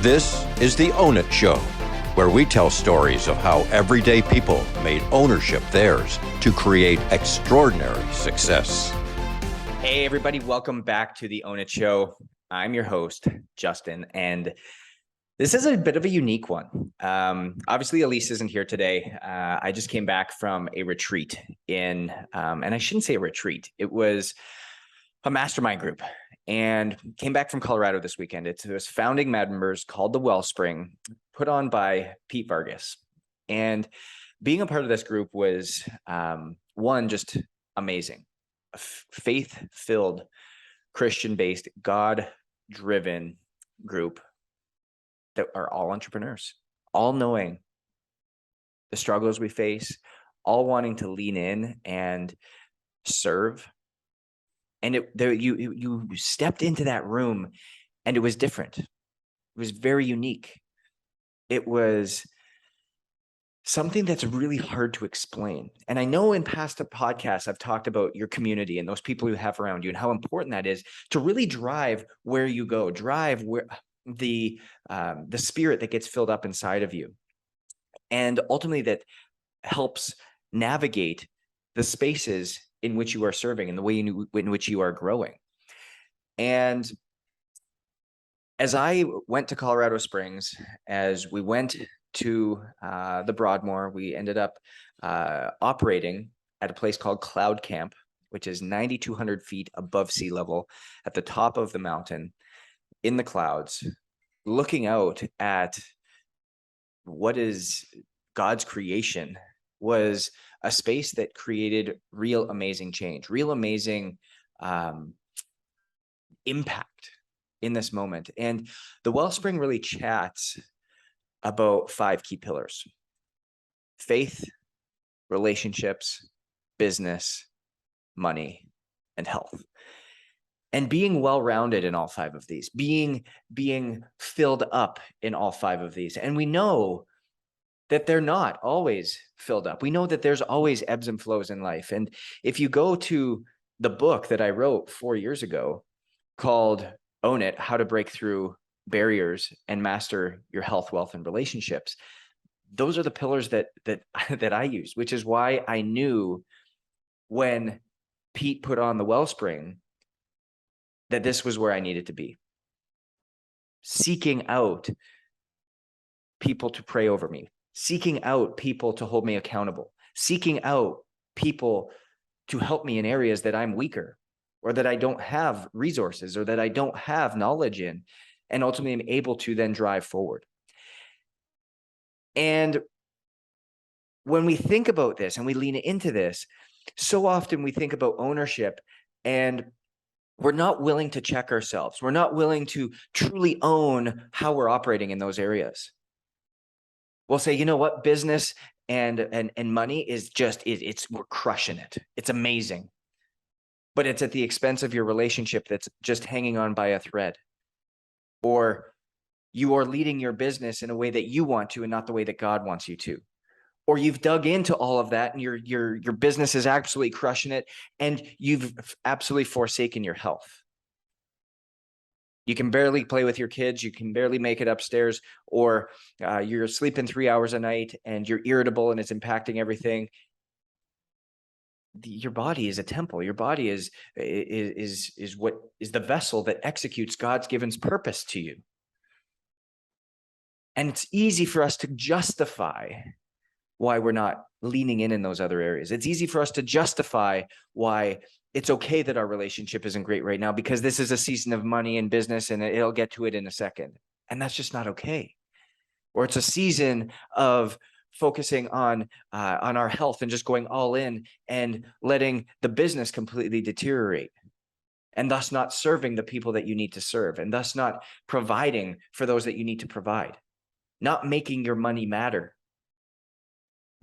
This is the Own It Show, where we tell stories of how everyday people made ownership theirs to create extraordinary success. Hey, everybody, welcome back to the Own It Show. I'm your host, Justin, and this is a bit of a unique one. Obviously, Elise isn't here today. I just came back from a retreat and I shouldn't say a retreat. It was a mastermind group and came back from Colorado this weekend. It was founding members called the Wellspring, put on by Pete Vargas. And being a part of this group was, one, just amazing. A faith-filled, Christian-based, God-driven group that are all entrepreneurs, all knowing the struggles we face, all wanting to lean in and serve. And you stepped into that room and it was different. It was very unique. It was something that's really hard to explain. And I know in past podcasts, I've talked about your community and those people you have around you and how important that is to really drive where you go, drive where the spirit that gets filled up inside of you. And ultimately that helps navigate the spaces in which you are serving and the way in which you are growing. And as I went to Colorado Springs, as we went to the Broadmoor, we ended up operating at a place called Cloud Camp, which is 9,200 feet above sea level at the top of the mountain in the clouds, looking out at what is God's creation, was a space that created real amazing change, real amazing impact in this moment. And the Wellspring really chats about 5 key pillars: faith, relationships, business, money, and health. And being well-rounded in all 5 of these, being filled up in all 5 of these. And we know that they're not always filled up. We know that there's always ebbs and flows in life. And if you go to the book that I wrote 4 years ago called Own It: How to Break Through Barriers and Master Your Health, Wealth, and Relationships, those are the pillars that I use, which is why I knew when Pete put on the Wellspring that this was where I needed to be. Seeking out people to pray over me, seeking out people to hold me accountable, seeking out people to help me in areas that I'm weaker or that I don't have resources or that I don't have knowledge in, and ultimately I'm able to then drive forward. And when we think about this and we lean into this, so often we think about ownership and we're not willing to check ourselves. We're not willing to truly own how we're operating in those areas. We'll say, you know what, business and money is just, we're crushing it. It's amazing. But it's at the expense of your relationship that's just hanging on by a thread. Or you are leading your business in a way that you want to and not the way that God wants you to. Or you've dug into all of that and your business is absolutely crushing it and you've absolutely forsaken your health. You can barely play with your kids. You can barely make it upstairs, or you're sleeping 3 hours a night and you're irritable and it's impacting everything. Your body is a temple. Your body is what is the vessel that executes God's given purpose to you. And it's easy for us to justify why we're not leaning in those other areas. It's easy for us to justify why it's okay that our relationship isn't great right now because this is a season of money and business and it'll get to it in a second. And that's just not okay. Or it's a season of focusing on our health and just going all in and letting the business completely deteriorate, and thus not serving the people that you need to serve, and thus not providing for those that you need to provide, not making your money matter,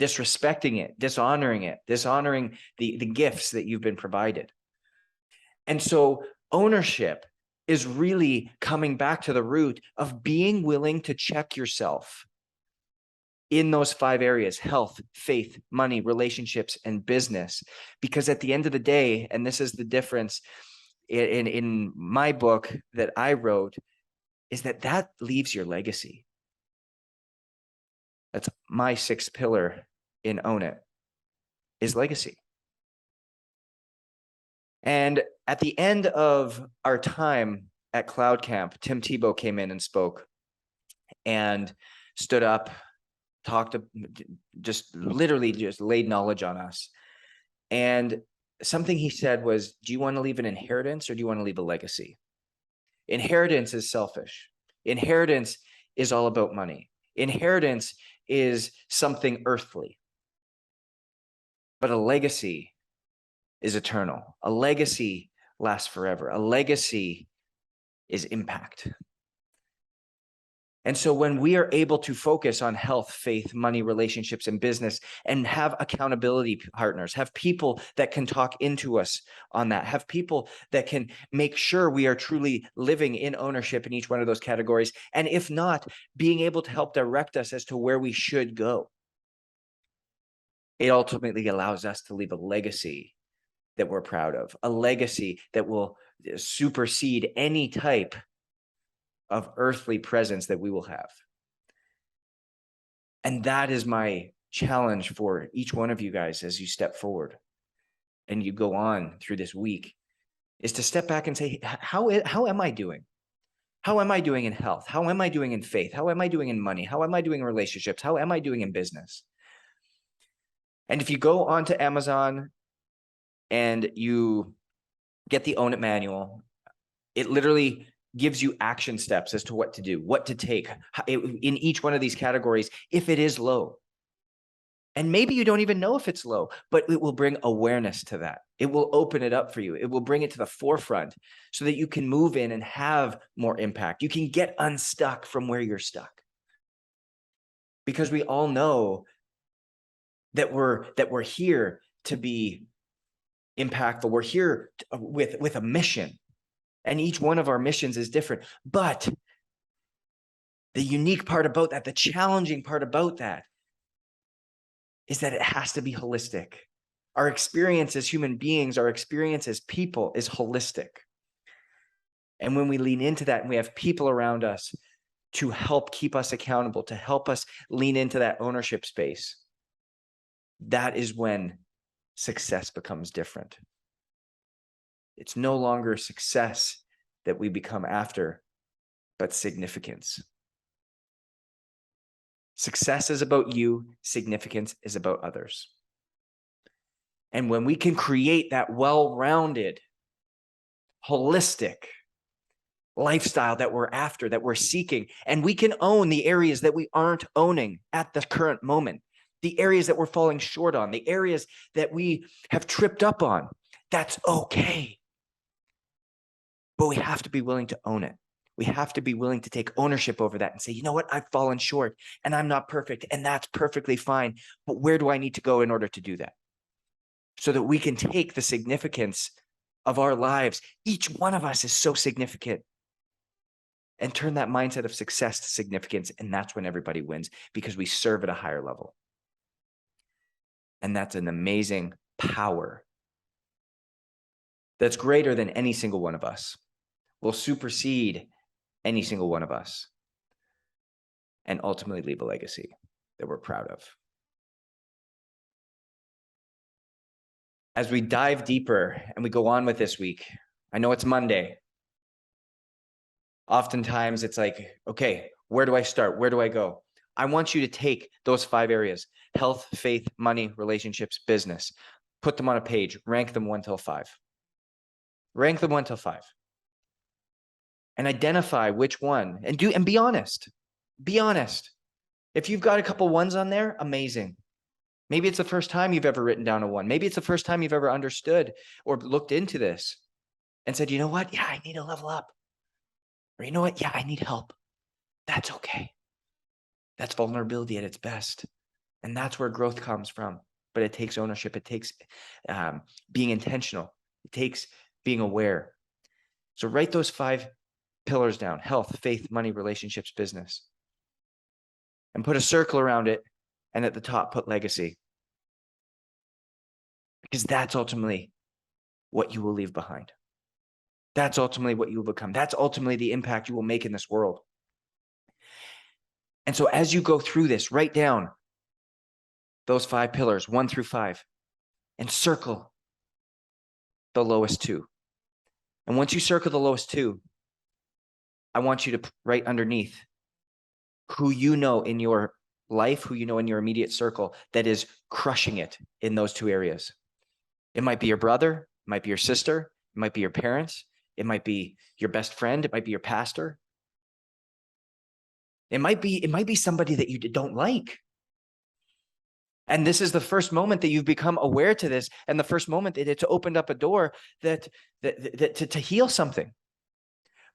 disrespecting it, dishonoring the gifts that you've been provided. And so ownership is really coming back to the root of being willing to check yourself in those 5 areas: health, faith, money, relationships, and business. Because at the end of the day, and this is the difference in my book that I wrote, is that leaves your legacy. That's my sixth pillar in Own It, is legacy. And at the end of our time at Cloud Camp, Tim Tebow came in and spoke and stood up, talked, just literally just laid knowledge on us. And something he said was, do you want to leave an inheritance or do you want to leave a legacy? Inheritance is selfish. Inheritance is all about money. Inheritance is something earthly. But a legacy is eternal. A legacy lasts forever. A legacy is impact. And so when we are able to focus on health, faith, money, relationships, and business, and have accountability partners, have people that can talk into us on that, have people that can make sure we are truly living in ownership in each one of those categories, and if not, being able to help direct us as to where we should go, it ultimately allows us to leave a legacy that we're proud of, a legacy that will supersede any type of earthly presence that we will have. And that is my challenge for each one of you guys as you step forward and you go on through this week, is to step back and say, how am I doing? How am I doing in health? How am I doing in faith? How am I doing in money? How am I doing in relationships? How am I doing in business? And if you go onto Amazon and you get the Own It manual, it literally gives you action steps as to what to do, what to take in each one of these categories if it is low. And maybe you don't even know if it's low, but it will bring awareness to that. It will open it up for you. It will bring it to the forefront so that you can move in and have more impact. You can get unstuck from where you're stuck. Because we all know that we're here to be impactful. We're here with a mission. And each one of our missions is different. But the unique part about that, the challenging part about that, is that it has to be holistic. Our experience as human beings, our experience as people is holistic. And when we lean into that and we have people around us to help keep us accountable, to help us lean into that ownership space, that is when success becomes different. It's no longer success that we become after, but significance. Success is about you. Significance is about others. And when we can create that well-rounded, holistic lifestyle that we're after, that we're seeking, and we can own the areas that we aren't owning at the current moment, the areas that we're falling short on, the areas that we have tripped up on, that's okay. But we have to be willing to own it. We have to be willing to take ownership over that and say, you know what, I've fallen short and I'm not perfect and that's perfectly fine. But where do I need to go in order to do that? So that we can take the significance of our lives. Each one of us is so significant, and turn that mindset of success to significance. And that's when everybody wins, because we serve at a higher level. And that's an amazing power that's greater than any single one of us, will supersede any single one of us, and ultimately leave a legacy that we're proud of. As we dive deeper and we go on with this week, I know it's Monday. Oftentimes it's like, okay, where do I start? Where do I go? I want you to take those 5 areas: health, faith, money, relationships, business. Put them on a page, rank them 1 till 5. Rank them 1 till 5. And identify which one, and be honest. Be honest. If you've got a couple 1s on there, amazing. Maybe it's the first time you've ever written down a 1. Maybe it's the first time you've ever understood or looked into this and said, you know what? Yeah, I need to level up. Or you know what? Yeah, I need help. That's okay. That's vulnerability at its best. And that's where growth comes from. But it takes ownership. It takes being intentional. It takes being aware. So write those 5 pillars down: health, faith, money, relationships, business. And put a circle around it. And at the top, put legacy. Because that's ultimately what you will leave behind. That's ultimately what you will become. That's ultimately the impact you will make in this world. And so as you go through this, write down those 5 pillars, 1 through 5, and circle the lowest 2. And once you circle the lowest 2, I want you to write underneath who you know in your life, who you know in your immediate circle that is crushing it in those 2 areas. It might be your brother, it might be your sister, it might be your parents, it might be your best friend, it might be your pastor. It might be somebody that you don't like. And this is the first moment that you've become aware to this, and the first moment that it's opened up a door that to heal something.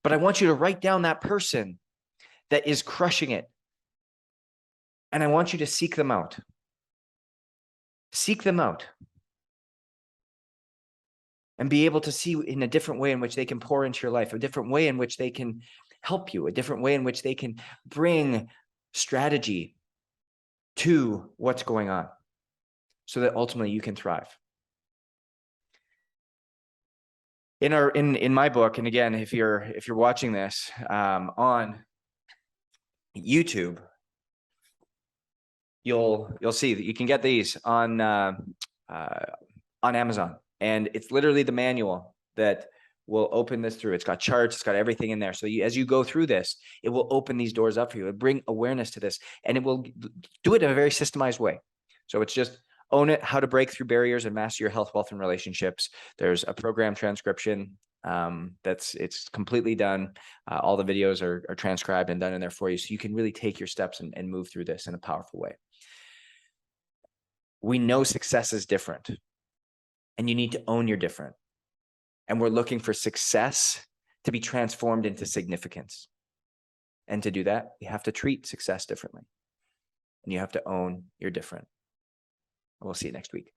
But I want you to write down that person that is crushing it. And I want you to seek them out. Seek them out. And be able to see in a different way in which they can pour into your life, a different way in which they can help you, a different way in which they can bring strategy to what's going on so that ultimately you can thrive. In my book, and again, if you're watching this on YouTube, you'll see that you can get these on Amazon, and it's literally the manual that will open this through. It's got charts, it's got everything in there. So as you go through this, it will open these doors up for you. It'll bring awareness to this, and it will do it in a very systemized way. So it's just own it, how to break through barriers and master your health, wealth, and relationships. There's a program transcription it's completely done. All the videos are transcribed and done in there for you. So you can really take your steps and move through this in a powerful way. We know success is different, and you need to own your different. And we're looking for success to be transformed into significance. And to do that, you have to treat success differently. And you have to own your different. We'll see you next week.